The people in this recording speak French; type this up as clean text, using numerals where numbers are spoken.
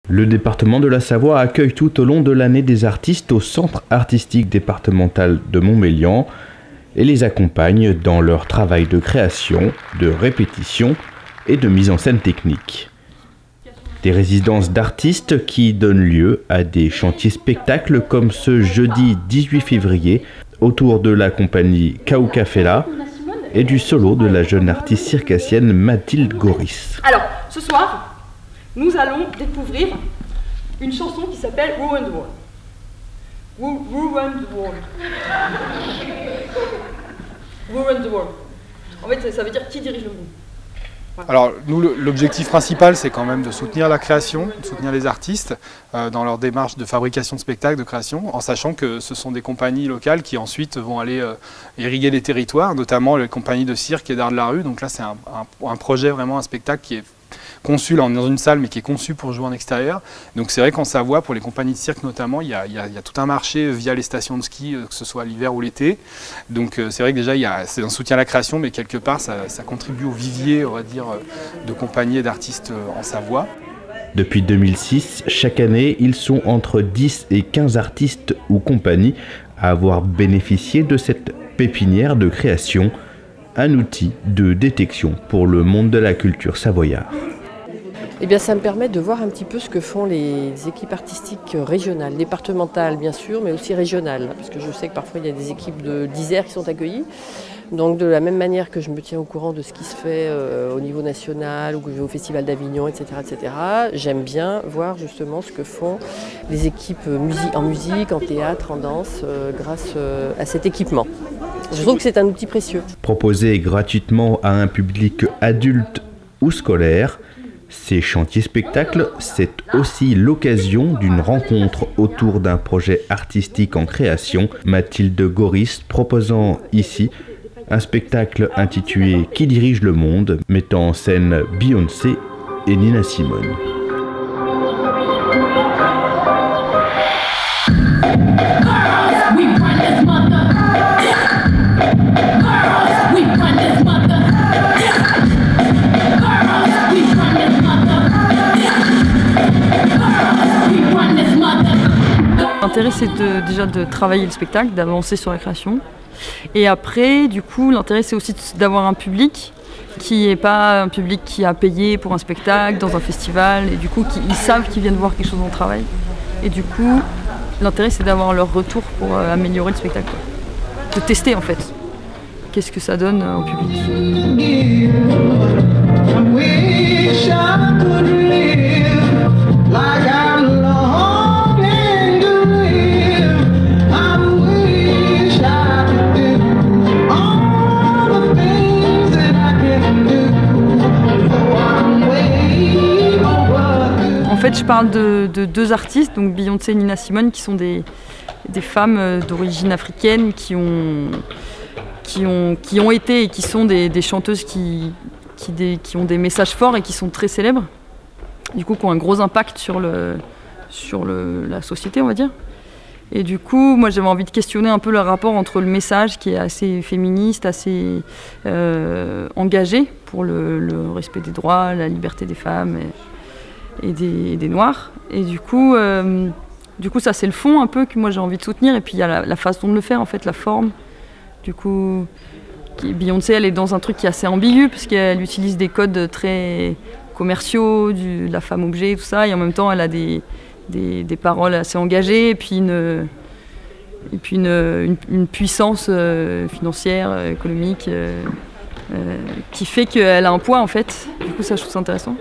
Le département de la Savoie accueille tout au long de l'année des artistes au Centre artistique départemental de Montmélian et les accompagne dans leur travail de création, de répétition et de mise en scène technique. Des résidences d'artistes qui donnent lieu à des chantiers spectacles comme ce jeudi 18 février autour de la compagnie Kaukafela et du solo de la jeune artiste circassienne Mathilde Goris. Alors, ce soir, nous allons découvrir une chanson qui s'appelle Ruined World. Ruined World. Ruined World. En fait, ça veut dire qui dirige le monde. Voilà. Alors, nous, l'objectif principal, c'est quand même de soutenir la création, de soutenir les artistes dans leur démarche de fabrication de spectacles, de création, en sachant que ce sont des compagnies locales qui ensuite vont aller irriguer les territoires, notamment les compagnies de cirque et d'art de la rue. Donc là, c'est un projet, vraiment un spectacle qui est conçu dans une salle, mais qui est conçu pour jouer en extérieur. Donc c'est vrai qu'en Savoie, pour les compagnies de cirque notamment, il y a tout un marché via les stations de ski, que ce soit l'hiver ou l'été. Donc c'est vrai que déjà, c'est un soutien à la création, mais quelque part, ça contribue au vivier, on va dire, de compagnies et d'artistes en Savoie. Depuis 2006, chaque année, ils sont entre 10 et 15 artistes ou compagnies à avoir bénéficié de cette pépinière de création, un outil de détection pour le monde de la culture savoyard. Eh bien, ça me permet de voir un petit peu ce que font les équipes artistiques régionales, départementales bien sûr, mais aussi régionales, parce que je sais que parfois il y a des équipes d'Isère qui sont accueillies. Donc de la même manière que je me tiens au courant de ce qui se fait au niveau national ou que je vais au Festival d'Avignon, etc., j'aime bien voir justement ce que font les équipes en musique, en théâtre, en danse, grâce à cet équipement. Je trouve que c'est un outil précieux. Proposé gratuitement à un public adulte ou scolaire, ces chantiers-spectacles, c'est aussi l'occasion d'une rencontre autour d'un projet artistique en création. Mathilde Goris proposant ici un spectacle intitulé « Qui dirige le monde ?» mettant en scène Beyoncé et Nina Simone. L'intérêt, c'est déjà de travailler le spectacle, d'avancer sur la création. Et après, du coup, l'intérêt, c'est aussi d'avoir un public qui n'est pas un public qui a payé pour un spectacle, dans un festival, et du coup, ils savent qu'ils viennent voir quelque chose en travail. Et du coup, l'intérêt, c'est d'avoir leur retour pour améliorer le spectacle. De tester, en fait, qu'est-ce que ça donne au public. En fait, je parle de deux artistes, donc Beyoncé et Nina Simone, qui sont des femmes d'origine africaine qui ont été et qui sont des chanteuses qui ont des messages forts et qui sont très célèbres, du coup qui ont un gros impact sur la société, on va dire. Et du coup, moi j'avais envie de questionner un peu le rapport entre le message qui est assez féministe, assez engagé pour le respect des droits, la liberté des femmes et des Noirs. Et du coup ça c'est le fond un peu que moi j'ai envie de soutenir, et puis il y a la façon de le faire, en fait, la forme. Du coup, Beyoncé, elle est dans un truc qui est assez ambigu, parce qu'elle utilise des codes très commerciaux, de la femme objet, tout ça, et en même temps elle a des paroles assez engagées, et puis une puissance financière, économique, qui fait qu'elle a un poids, en fait. Du coup, ça, je trouve ça intéressant.